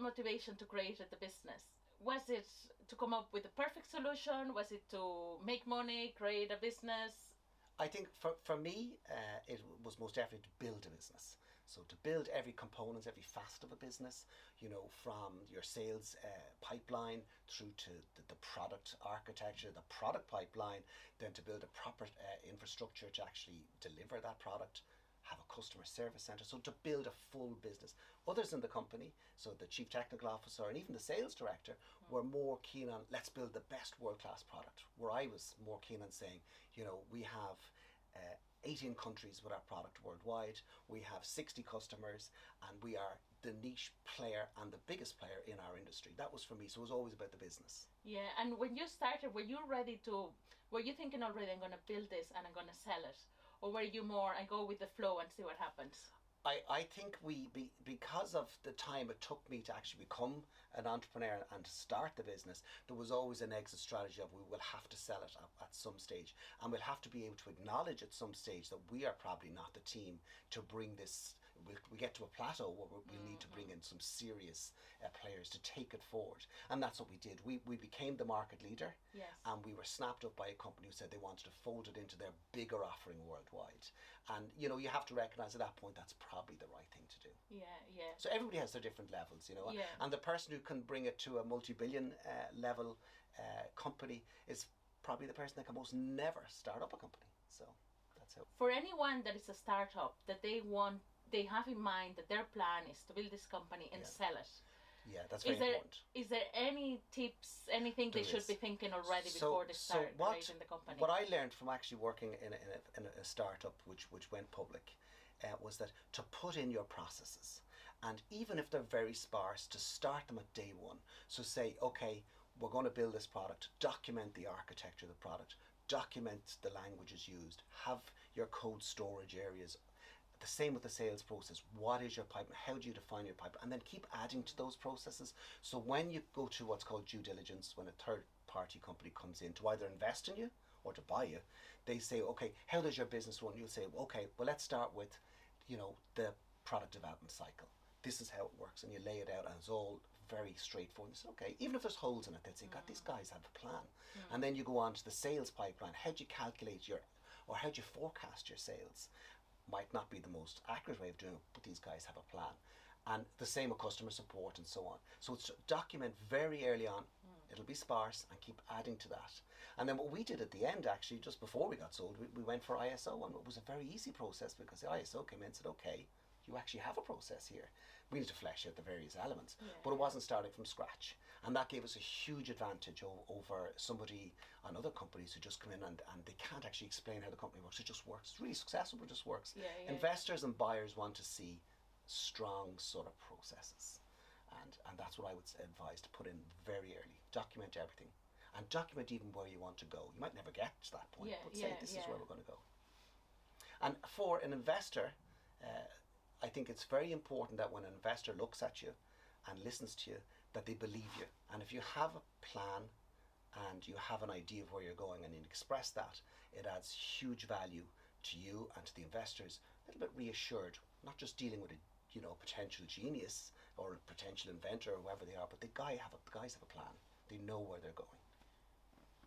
motivation to create the business? Was it to come up with a perfect solution? Was it to make money, create a business? I think for me, it was most definitely to build a business. So to build every component, every facet of a business, you know, from your sales pipeline through to the product architecture, the product pipeline, then to build a proper infrastructure to actually deliver that product, have a customer service center. So to build a full business. Others in the company, so the chief technical officer and even the sales director, were more keen on, let's build the best world-class product. Where I was more keen on saying, you know, we have 18 countries with our product worldwide, we have 60 customers, and we are the niche player and the biggest player in our industry. That was for me, so it was always about the business. Yeah, and when you started, were you thinking already, I'm going to build this and I'm going to sell it? Or were you more, I go with the flow and see what happens? I think because of the time it took me to actually become an entrepreneur and to start the business, there was always an exit strategy of we will have to sell it at some stage, and we'll have to be able to acknowledge at some stage that we are probably not the team to bring this. We get to a plateau where we'll need to bring in some serious players to take it forward, and that's what we did. We became the market leader, yes, and we were snapped up by a company who said they wanted to fold it into their bigger offering worldwide. And you know, you have to recognize at that point that's probably the right thing to do. Yeah, yeah. So everybody has their different levels, you know, Yeah. and the person who can bring it to a multi-billion level company is probably the person that can most never start up a company. So that's how. For anyone that is a startup, that they have in mind that their plan is to build this company and sell it. Yeah, that's very important. Is there any tips, anything they should be thinking already before they start creating the company? What I learned from actually working in a startup which went public was that to put in your processes, and even if they're very sparse, to start them at day one. So say, okay, we're going to build this product, document the architecture of the product, document the languages used, have your code storage areas. The same with the sales process. What is your pipeline? How do you define your pipeline? And then keep adding to those processes. So when you go to what's called due diligence, when a third party company comes in to either invest in you or to buy you, they say, okay, how does your business run? You'll say, okay, well, let's start with, you know, the product development cycle. This is how it works, and you lay it out, and it's all very straightforward. You say, okay, even if there's holes in it, they'd say, God, these guys have a plan. And then you go on to the sales pipeline. How do you calculate or how do you forecast your sales? Might not be the most accurate way of doing it, but these guys have a plan. And the same with customer support and so on. So it's document very early on. It'll be sparse, and keep adding to that. And then what we did at the end, actually, just before we got sold, we went for ISO, and it was a very easy process because the ISO came in and said, okay, you actually have a process here. We need to flesh out the various elements, but it wasn't starting from scratch. And that gave us a huge advantage over somebody on other companies who just come in and they can't actually explain how the company works. It just works. It's really successful, but it just works. Investors and buyers want to see strong sort of processes. And that's what I would advise, to put in very early. Document everything. And document even where you want to go. You might never get to that point, but say this is where we're going to go. And for an investor, I think it's very important that when an investor looks at you and listens to you, that they believe you. And if you have a plan and you have an idea of where you're going and you express that, it adds huge value to you and to the investors. A little bit reassured, not just dealing with a potential genius or a potential inventor or whoever they are, but the guys have a plan. They know where they're going.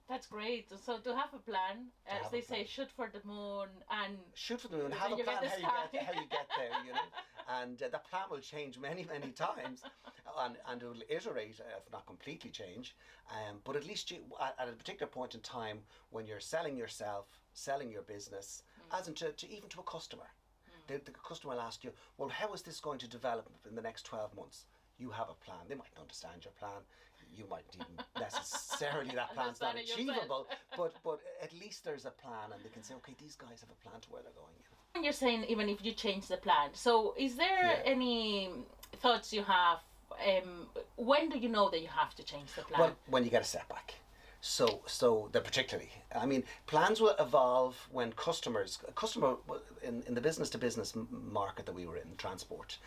That's great. So to have a plan, as they say, shoot for the moon, and shoot for the moon. Have a plan how you get there, you know. And that plan will change many times, and it will iterate, if not completely change. But at least at a particular point in time, when you're selling yourself, selling your business, as into even to a customer, the customer will ask you, well, how is this going to develop in the next 12 months? You have a plan. They mightn't understand your plan. You mightn't even necessarily, that plan's not achievable, but at least there's a plan, and they can say, okay, these guys have a plan to where they're going. And you're saying even if you change the plan. So is there any thoughts you have? When do you know that you have to change the plan? Well, when you get a setback. So that particularly, I mean, plans will evolve when customer in the business to business market that we were in, transport,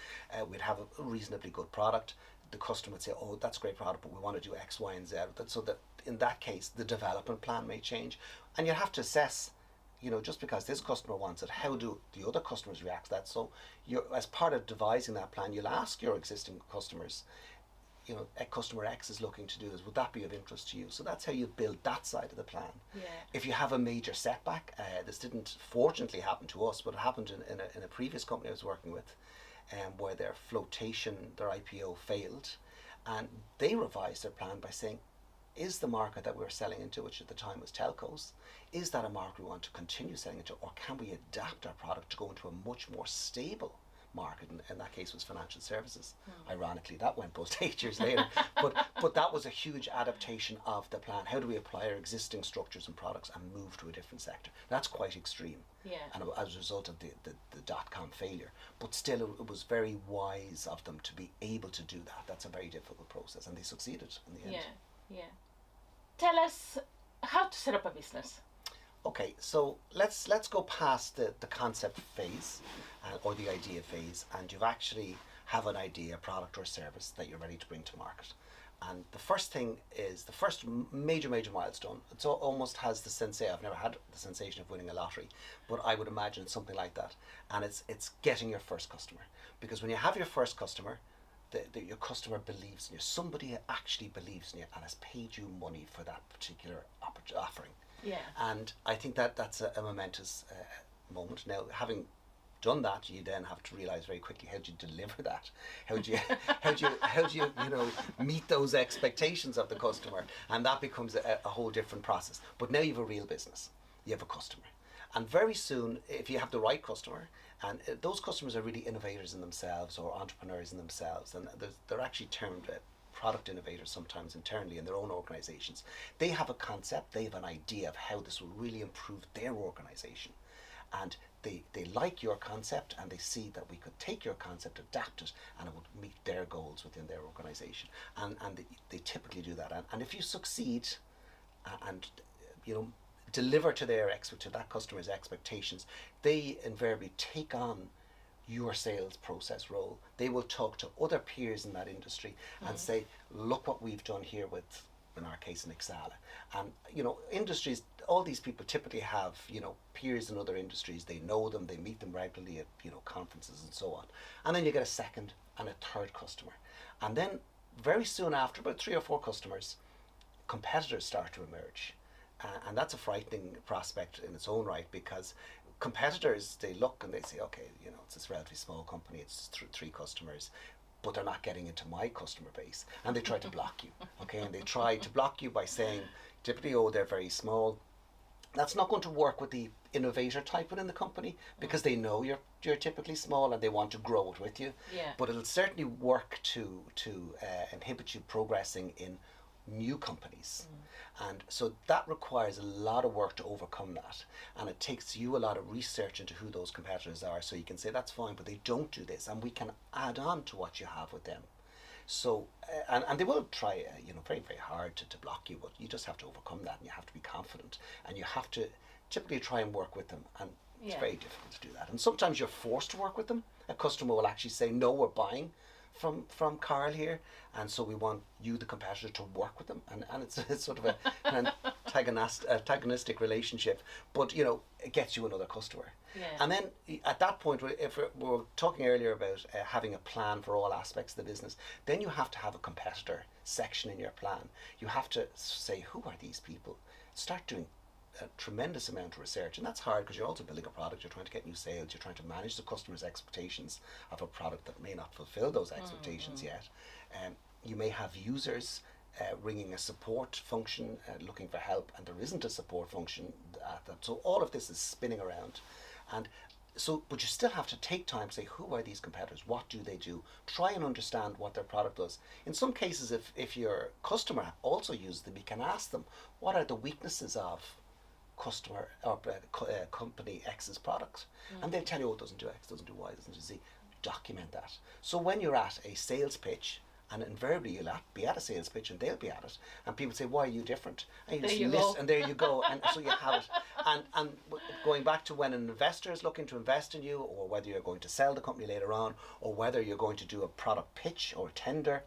we'd have a reasonably good product. The customer would say, oh, that's a great product, but we want to do X, Y, and Z. So that in that case, the development plan may change, and you have to assess, just because this customer wants it, how do the other customers react to that? So as part of devising that plan, you'll ask your existing customers, customer X is looking to do this. Would that be of interest to you? So that's how you build that side of the plan. Yeah. If you have a major setback, this didn't fortunately happen to us, but it happened in a previous company I was working with, where their flotation, their IPO failed, and they revised their plan by saying, is the market that we're selling into, which at the time was telcos, is that a market we want to continue selling into, or can we adapt our product to go into a much more stable market? And in that case was financial services. Ironically, that went bust 8 years later. But that was a huge adaptation of the plan. How do we apply our existing structures and products and move to a different sector? That's quite extreme. Yeah. And as a result of the dot-com failure. But still, it was very wise of them to be able to do that. That's a very difficult process, and they succeeded in the end. Yeah. Tell us how to set up a business. Okay, so let's go past the concept phase or the idea phase, and you've actually have an idea, product or service that you're ready to bring to market. And the first thing is the first major milestone. It almost has the sensation. I've never had the sensation of winning a lottery, but I would imagine it's something like that. And it's getting your first customer, because when you have your first customer, your customer believes in you. Somebody actually believes in you and has paid you money for that particular offering. Yeah. And I think that's a momentous moment. Now, having done that, you then have to realize very quickly, how do you deliver that? How do you meet those expectations of the customer? And that becomes a whole different process. But now you have a real business. You have a customer. And very soon, if you have the right customer, and those customers are really innovators in themselves or entrepreneurs in themselves, and they're actually termed product innovators sometimes internally in their own organizations. They have a concept, they have an idea of how this will really improve their organization. And they like your concept, and they see that we could take your concept, adapt it, and it would meet their goals within their organization. And they typically do that. And if you succeed and deliver to that customer's expectations, they invariably take on your sales process role. They will talk to other peers in that industry and say, look what we've done here with, in our case, Nixala. And industries, all these people typically have peers in other industries. They know them, they meet them regularly at conferences and so on. And then you get a second and a third customer, and then very soon after, about 3 or 4 customers, competitors start to emerge. And that's a frightening prospect in its own right, because competitors, they look and they say, okay, it's this relatively small company, it's 3 customers, but they're not getting into my customer base, and they try to block you. Okay, and they try to block you by saying, typically, they're very small. That's not going to work with the innovator type within the company, because they know you're typically small and they want to grow it with you. Yeah. But it'll certainly work to inhibit you progressing in new companies. And so that requires a lot of work to overcome that, and it takes you a lot of research into who those competitors are, so you can say, that's fine, but they don't do this, and we can add on to what you have with them. So and they will try very, very hard to block you, but you just have to overcome that, and you have to be confident, and you have to typically try and work with them, and it's very difficult to do that. And sometimes you're forced to work with them. A customer will actually say, no, we're buying from Karl here, and so we want you, the competitor, to work with them, and it's sort of an antagonistic relationship, but it gets you another customer. Yeah. And then at that point, if we were talking earlier about having a plan for all aspects of the business, then you have to have a competitor section in your plan. You have to say, who are these people? Start doing a tremendous amount of research, and that's hard because you're also building a product, you're trying to get new sales, you're trying to manage the customer's expectations of a product that may not fulfill those expectations yet. You may have users ringing a support function looking for help, and there isn't a support function at that. So all of this is spinning around, and so, but you still have to take time to say, who are these competitors? What do they do? Try and understand what their product does. In some cases, if your customer also uses them, you can ask them, what are the weaknesses of customer or company X's product? And they'll tell you, it doesn't do X, doesn't do Y, doesn't do Z. Document that. So when you're at a sales pitch, and invariably you'll be at a sales pitch and they'll be at it, and people say, why are you different? And you just list, and there you go, and so you have it. And going back to when an investor is looking to invest in you, or whether you're going to sell the company later on, or whether you're going to do a product pitch or a tender,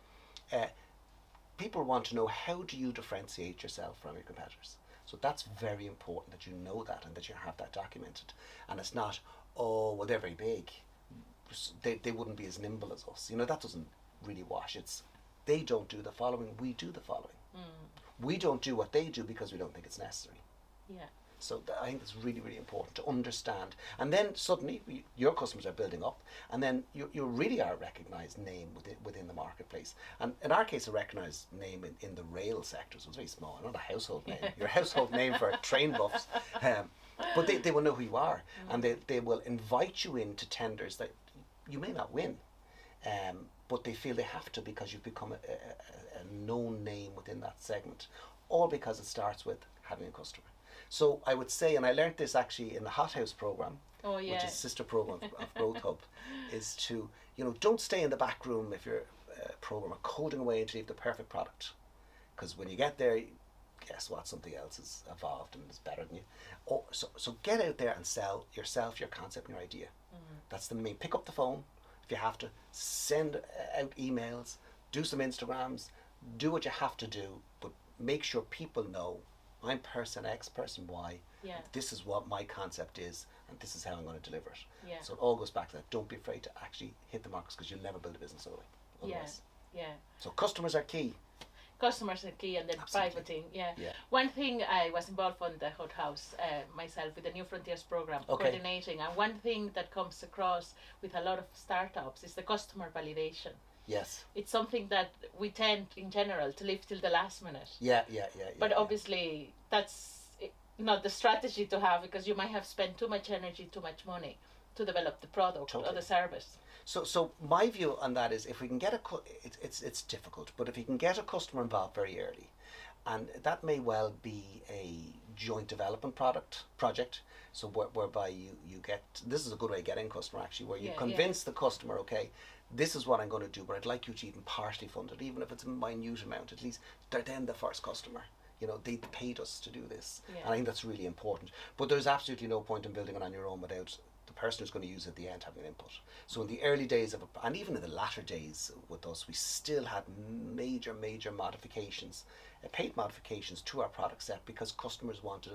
people want to know, how do you differentiate yourself from your competitors? So that's very important that you know that, and that you have that documented. And it's not, oh, well, they're very big, they wouldn't be as nimble as us. That doesn't really wash. It's, they don't do the following, we do the following. We don't do what they do because we don't think it's necessary. Yeah. So I think it's really, really important to understand. And then suddenly your customers are building up, and then you really are a recognised name within the marketplace. And in our case, a recognised name in the rail sector, so it's very small, not a household name. Your household name for train buffs. But they will know who you are, and they will invite you into tenders that you may not win, but they feel they have to because you've become a known name within that segment, all because it starts with having a customer. So I would say, and I learned this actually in the Hothouse program, which is a sister program of GROWTHhub, is to, don't stay in the back room if you're a programmer coding away until you have the perfect product. Because when you get there, guess what? Something else has evolved and is better than you. So get out there and sell yourself, your concept, and your idea. That's the main. Pick up the phone if you have to. Send out emails. Do some Instagrams. Do what you have to do, but make sure people know I'm person X, person Y. Yeah. This is what my concept is, and this is how I'm going to deliver it. Yeah. So it all goes back to that. Don't be afraid to actually hit the marks, because you'll never build a business otherwise. Yeah. So customers are key. Customers are key, and then pivoting. Yeah. One thing, I was involved on the Hot House myself with the New Frontiers program, coordinating, and one thing that comes across with a lot of startups is the customer validation. Yes. It's something that we tend, in general, to leave till the last minute. Yeah. But obviously, that's not the strategy to have, because you might have spent too much energy, too much money to develop the product or the service. So my view on that is, if we can get it's difficult, but if you can get a customer involved very early, and that may well be a joint development project. So whereby you get, this is a good way of getting customer actually, where you convince the customer, okay, this is what I'm going to do, but I'd like you to even partially fund it, even if it's a minute amount. At least they're then the first customer. They paid us to do this. And I think that's really important. But there's absolutely no point in building it on your own without the person who's going to use it at the end having an input. So in the early days and even in the latter days with us, we still had major modifications, paid modifications to our product set, because customers wanted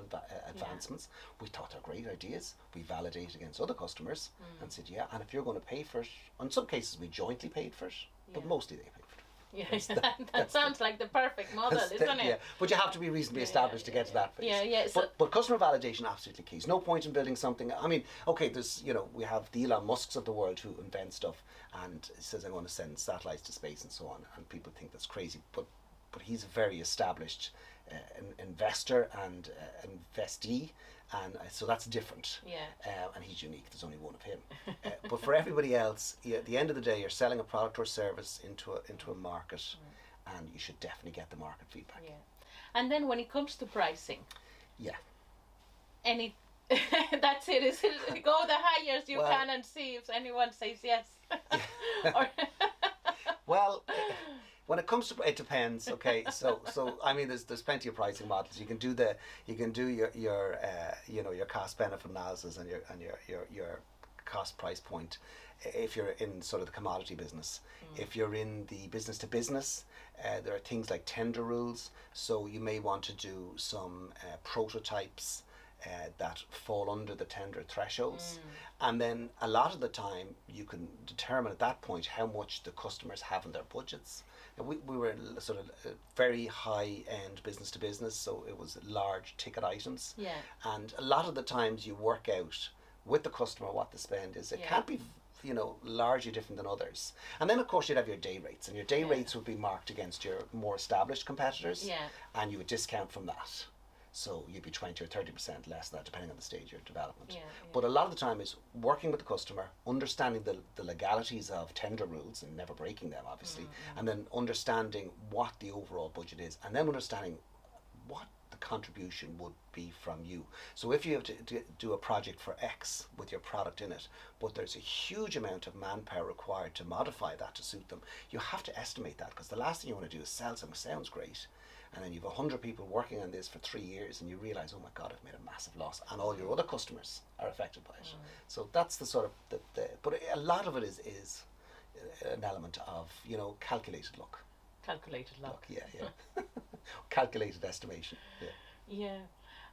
advancements. We thought they're great ideas. We validated against other customers and said, and if you're going to pay for it, in some cases we jointly paid for it, but mostly they paid for it. Yes, that sounds like the perfect model, isn't it? Yeah, but you have to be reasonably established to get to that phase. But customer validation absolutely key. There's no point in building something. I mean, okay, there's we have the Elon Musks of the world who invent stuff and says I'm going to send satellites to space and so on, and people think that's crazy. But he's a very established investor and investee. And so that's different. And he's unique. There's only one of him. But for everybody else, at the end of the day, you're selling a product or service into a market, and you should definitely get the market feedback. And then when it comes to pricing, any that's it. Is it go the highest you can and see if anyone says yes. Well. When it comes to it depends. Okay, so I mean, there's plenty of pricing models. You can do your cost benefit analysis and your cost price point if you're in sort of the commodity business. If you're in the business to business, there are things like tender rules. So you may want to do some prototypes that fall under the tender thresholds, and then a lot of the time you can determine at that point how much the customers have in their budgets. We were sort of very high end business to business, so it was large ticket items. And a lot of the times you work out with the customer what the spend is. It can't be largely different than others. And then of course you'd have your day rates, and your day rates would be marked against your more established competitors, and you would discount from that. So you'd be 20 or 30% less than that, depending on the stage of your development. But a lot of the time is working with the customer, understanding the legalities of tender rules and never breaking them, obviously, and then understanding what the overall budget is, and then understanding what the contribution would be from you. So if you have to do a project for X with your product in it, but there's a huge amount of manpower required to modify that to suit them, you have to estimate that, because the last thing you want to do is sell something sounds great, and then you've 100 people working on this for 3 years, and you realize, oh my God, I've made a massive loss, and all your other customers are affected by it. So that's the sort of but a lot of it is an element of calculated luck. Calculated luck. Calculated estimation.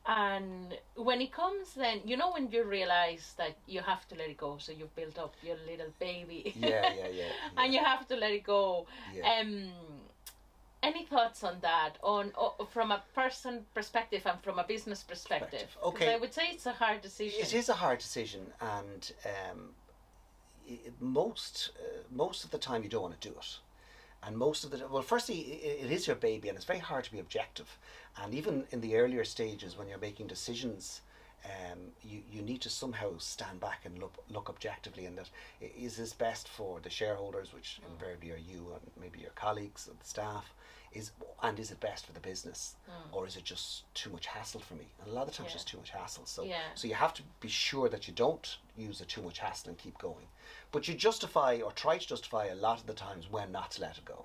And when it comes then, when you realize that you have to let it go, so you've built up your little baby, and you have to let it go. Any thoughts on that, from a person perspective and from a business perspective? Okay. I would say it's a hard decision. It is a hard decision, and most of the time you don't want to do it. And most of the, well, firstly, it is your baby, and it's very hard to be objective. And even in the earlier stages, when you're making decisions, you need to somehow stand back and look objectively, and that is this best for the shareholders, which invariably are you and maybe your colleagues and the staff, is it best for the business, or is it just too much hassle for me? And a lot of times it's too much hassle. So so you have to be sure that you don't use the too much hassle and keep going. But you justify, or try to justify, a lot of the times when not to let it go.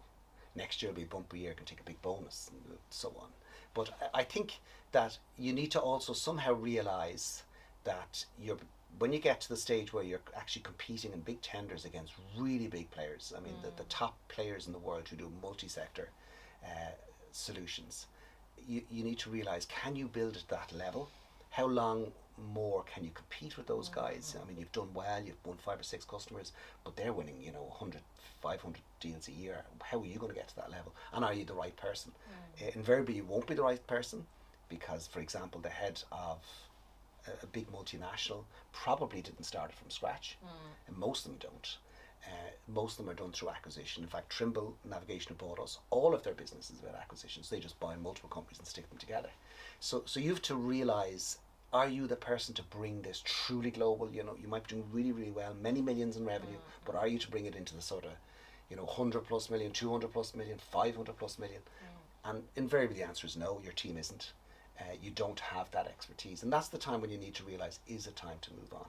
Next year will be a bumper year, can take a big bonus, and so on. But I think that you need to also somehow realise that when you get to the stage where you're actually competing in big tenders against really big players, I mean the top players in the world who do multi-sector solutions, you need to realise, can you build at that level? How long more can you compete with those guys? I mean, you've done well, you've won 5 or 6 customers, but they're winning 100, 500 deals a year. How are you going to get to that level? And are you the right person? Invariably you won't be the right person, because, for example, the head of a big multinational probably didn't start it from scratch, and most of them don't. Most of them are done through acquisition. In fact, Trimble Navigation bought us. All of their business is about acquisitions. They just buy multiple companies and stick them together. So you have to realise, are you the person to bring this truly global? You might be doing really, really well, many millions in revenue, but are you to bring it into the sort of 100 plus million, 200 plus million, 500 plus million? And invariably the answer is no, your team isn't. You don't have that expertise, and that's the time when you need to realise, is it time to move on?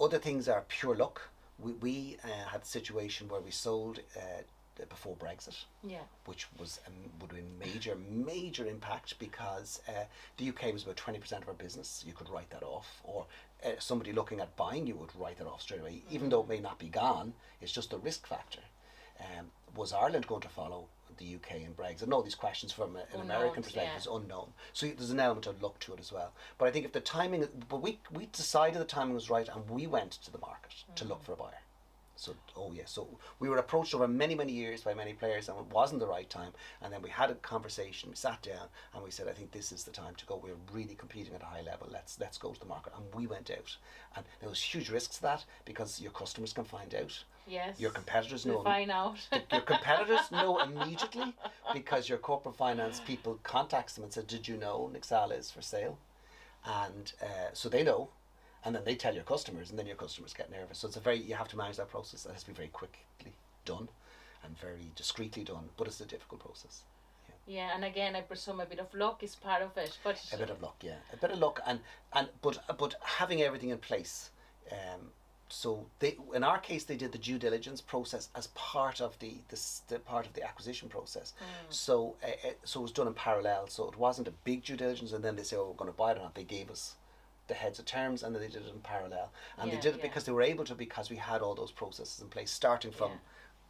Other things are pure luck. We had a situation where we sold before Brexit, which was would have been major impact, because the UK was about 20% of our business. You could write that off, or somebody looking at buying you would write it off straight away, even though it may not be gone. It's just the risk factor. Was Ireland going to follow the UK in Brexit? And all these questions from an American perspective is unknown. So there's an element of luck to it as well. But I think if the timing, but we decided the timing was right, and we went to the market to look for a buyer. So, so we were approached over many, many years by many players, and it wasn't the right time. And then we had a conversation, we sat down, and we said, I think this is the time to go. We're really competing at a high level. Let's go to the market. And we went out. And there was huge risks to that, because your customers can find out. Yes. Your competitors know. Find out. Your competitors know immediately, because your corporate finance people contacts them and said, did you know Nixala is for sale? And so they know. And then they tell your customers, and then your customers get nervous. So you have to manage that process. It has to be very quickly done and very discreetly done, but it's a difficult process. Yeah, and again, I presume a bit of luck is part of it. But a bit of luck, a bit of luck, but having everything in place. So in our case, they did the due diligence process as part of the part of the acquisition process. So it was done in parallel. So it wasn't a big due diligence, and then they say, oh, we're going to buy it or not. They gave us the heads of terms, and then they did it in parallel, and they did it because they were able to, because we had all those processes in place, starting from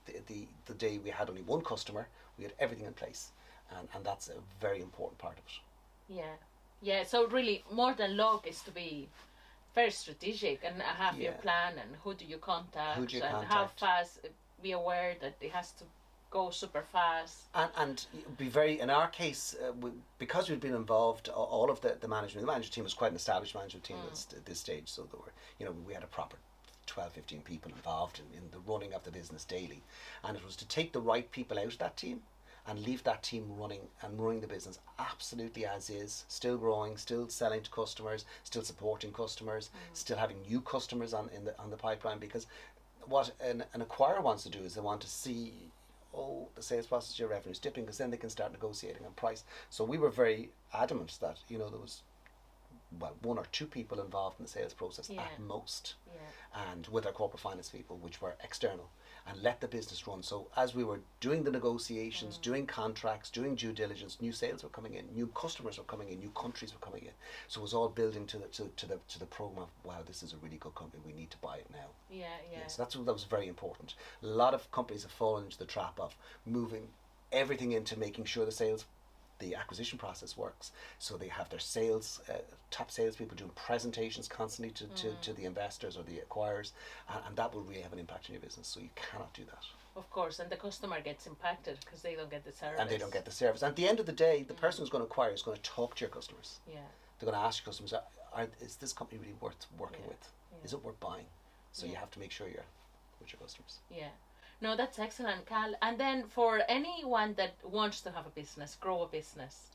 the day we had only one customer. We had everything in place, and that's a very important part of it. So really, more than luck is to be very strategic and have your plan, and who do you contact, how fast, be aware that it has to go super fast, and be very, in our case, because we'd been involved, all of the management team was quite an established management team at this stage, so there were, we had a proper 12-15 people involved in the running of the business daily, and it was to take the right people out of that team and leave that team running the business absolutely as is, still growing, still selling to customers, still supporting customers, still having new customers on the pipeline, because what an acquirer wants to do is they want to see, the sales process, your revenue is dipping, because then they can start negotiating on price. So we were very adamant that there was 1 or 2 people involved in the sales process at most, and with our corporate finance people, which were external, and let the business run. So as we were doing the negotiations, doing contracts, doing due diligence, new sales were coming in, new customers were coming in, new countries were coming in. So it was all building to the program of, wow, this is a really good company, we need to buy it now. So that was very important. A lot of companies have fallen into the trap of moving everything into making sure the sales the acquisition process works. So they have their sales, top salespeople doing presentations constantly to the investors or the acquirers, and that will really have an impact on your business. So you cannot do that. Of course, and the customer gets impacted because they don't get the service. And they don't get the service. And at the end of the day, the person who's going to acquire is going to talk to your customers. Yeah. They're going to ask your customers, is this company really worth working with? Yeah. Is it worth buying? So you have to make sure you're with your customers. Yeah. No, that's excellent, Karl. And then for anyone that wants to have a business, grow a business,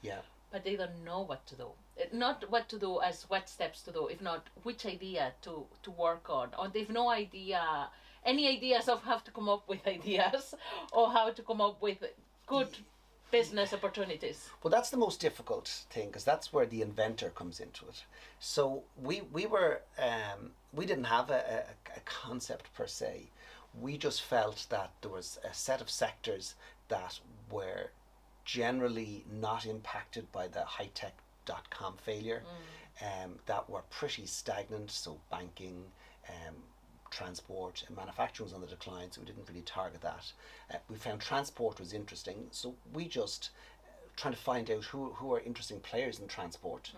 but they don't know what to do. Not what to do as what steps to do, if not which idea to work on. Or they've no idea, any ideas of how to come up with ideas or how to come up with good business opportunities. Well, that's the most difficult thing, because that's where the inventor comes into it. So we didn't have a concept per se. We just felt that there was a set of sectors that were generally not impacted by the high-tech.com failure, that were pretty stagnant. So banking, transport, and manufacturing was on the decline, so we didn't really target that. We found transport was interesting, so we just trying to find out who are interesting players in transport,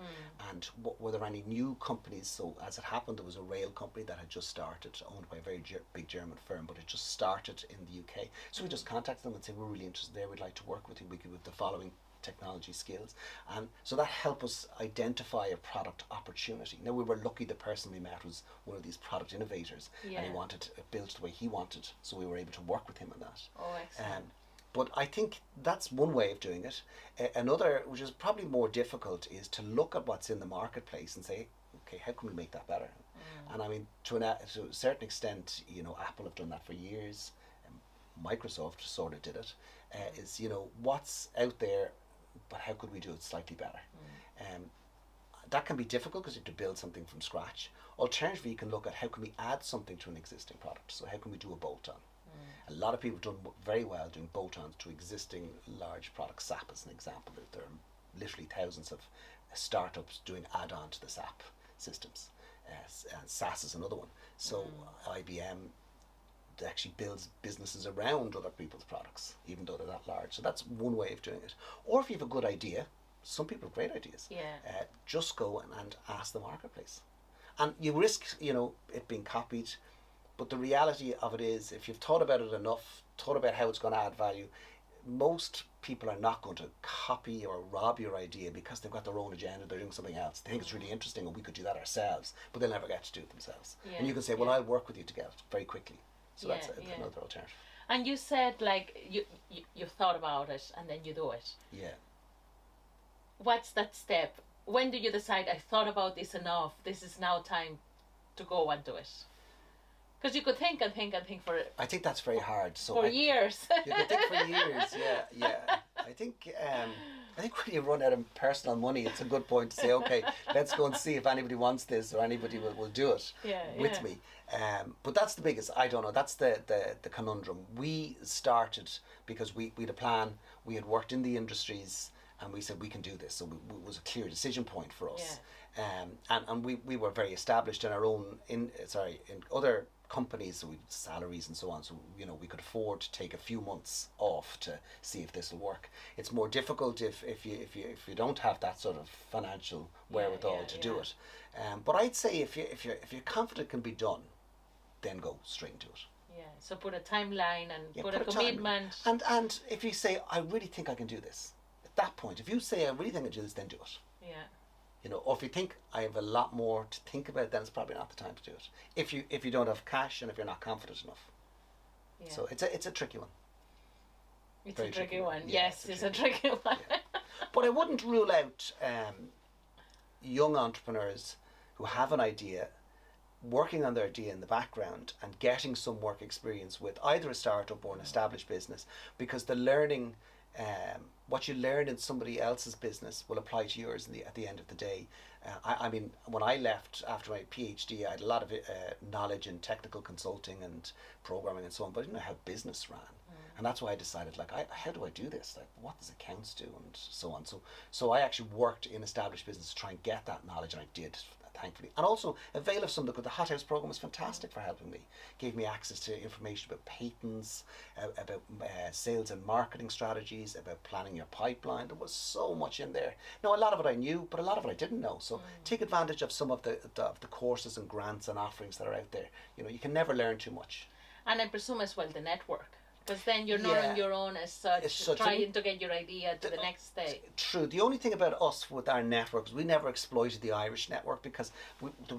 and were there any new companies. So as it happened, there was a rail company that had just started, owned by a very big German firm, but it just started in the UK. So we just contacted them and said, we're really interested there, we'd like to work with you, we could with the following technology skills. And so that helped us identify a product opportunity. Now, we were lucky the person we met was one of these product innovators, and he wanted it built the way he wanted, so we were able to work with him on that. Oh, excellent. But I think that's one way of doing it. Another, which is probably more difficult, is to look at what's in the marketplace and say, okay, how can we make that better? And I mean, to a certain extent, you know, Apple have done that for years. Microsoft sort of did it. Is, you know, what's out there, but how could we do it slightly better? That can be difficult because you have to build something from scratch. Alternatively, you can look at how can we add something to an existing product. So how can we do a bolt-on? A lot of people have done very well doing bolt-ons to existing large products. SAP is an example. There are literally thousands of startups doing add-on to the SAP systems. SAS is another one. So IBM actually builds businesses around other people's products, even though they're that large. So that's one way of doing it. Or if you have a good idea, some people have great ideas. Just go and ask the marketplace. And you risk, you know, it being copied. But the reality of it is, if you've thought about it enough, thought about how it's going to add value, most people are not going to copy or rob your idea because they've got their own agenda, they're doing something else. They think it's really interesting and we could do that ourselves, but they'll never get to do it themselves. And you can say, well, I'll work with you to get it very quickly. So that's another alternative. And you said, like, you thought about it and then you do it. Yeah. What's that step? When do you decide, I thought about this enough, this is now time to go and do it? Because you could think and think and think for... I think that's very hard. So for years. You could think for years, yeah. I think when you run out of personal money, it's a good point to say, okay, let's go and see if anybody wants this or anybody will do it with me. But that's the biggest, I don't know, that's the conundrum. We started because we had a plan, we had worked in the industries, and we said we can do this. So it was a clear decision point for us. And we were very established in our own, in other companies, so we salaries and so on, so you know we could afford to take a few months off to see if this will work. It's more difficult if you don't have that sort of financial wherewithal to do it. But I'd say if you're confident it can be done, then go straight into it. Yeah. So put a timeline and put a commitment. And if you say, I really think I can do this, at that point, if you say I really think I can do this, then do it. Yeah. You know, or if you think I have a lot more to think about, then it's probably not the time to do it. If you don't have cash and if you're not confident enough. Yeah. So it's a tricky one. It's a tricky one. Yes, it's a tricky one. But I wouldn't rule out young entrepreneurs who have an idea, working on their idea in the background and getting some work experience with either a startup or an established business, because the learning, what you learn in somebody else's business will apply to yours at the end of the day. I mean, when I left after my PhD, I had a lot of knowledge in technical consulting and programming and so on, but I didn't know how business ran. And that's why I decided, like, how do I do this? Like, what does accounts do, and so on. So I actually worked in established business to try and get that knowledge, and I did thankfully. And also avail of some of the Hothouse program was fantastic for helping me. Gave me access to information about patents, about sales and marketing strategies, about planning your pipeline. There was so much in there. Now, a lot of it I knew, but a lot of it I didn't know. So take advantage of some of the courses and grants and offerings that are out there. You know, you can never learn too much. And I presume as well the network. Because then you're not on your own as such trying to get your idea to the next stage. True. The only thing about us with our networks, we never exploited the Irish network because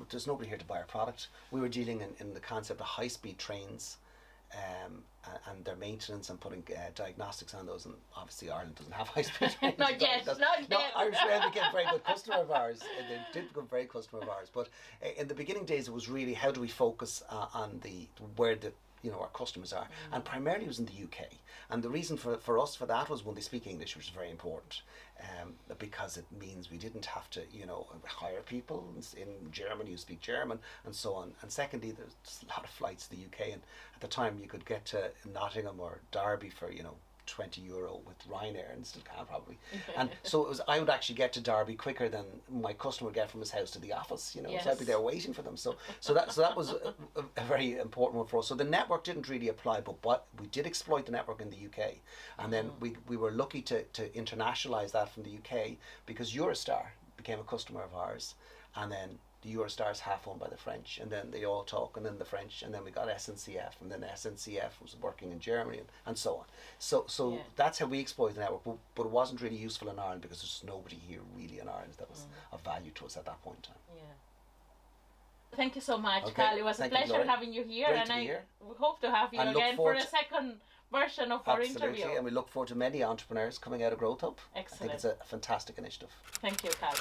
there's nobody here to buy our product. We were dealing in the concept of high-speed trains and their maintenance and putting diagnostics on those. And obviously Ireland doesn't have high-speed trains. Not yet. No, Irish Rail became a very good customer of ours. They did become a very customer of ours. But in the beginning days, it was really how do we focus on where our customers are, and primarily it was in the UK. And the reason for us for that was when they speak English, which is very important, because it means we didn't have to hire people in Germany who speak German and so on. And secondly, there's a lot of flights to the UK, and at the time you could get to Nottingham or Derby for €20 with Ryanair, and still can probably. And so I would actually get to Derby quicker than my customer would get from his house to the office. Yes. So I'd be there waiting for them. So that was a very important one for us. So the network didn't really apply, but we did exploit the network in the UK, and then we were lucky to internationalise that from the UK because Eurostar became a customer of ours, and then the Eurostar is half owned by the French, and then they all talk, and then the French, and then we got SNCF, and then SNCF was working in Germany, and so on. So that's how we exploited the network, but it wasn't really useful in Ireland because there's nobody here really in Ireland that was of value to us at that point in time. Yeah. Thank you so much, Karl. It was a pleasure having you here, and I hope to have you again for a second version of our interview. Absolutely, and we look forward to many entrepreneurs coming out of GROWTHhub. Excellent. I think it's a fantastic initiative. Thank you, Karl.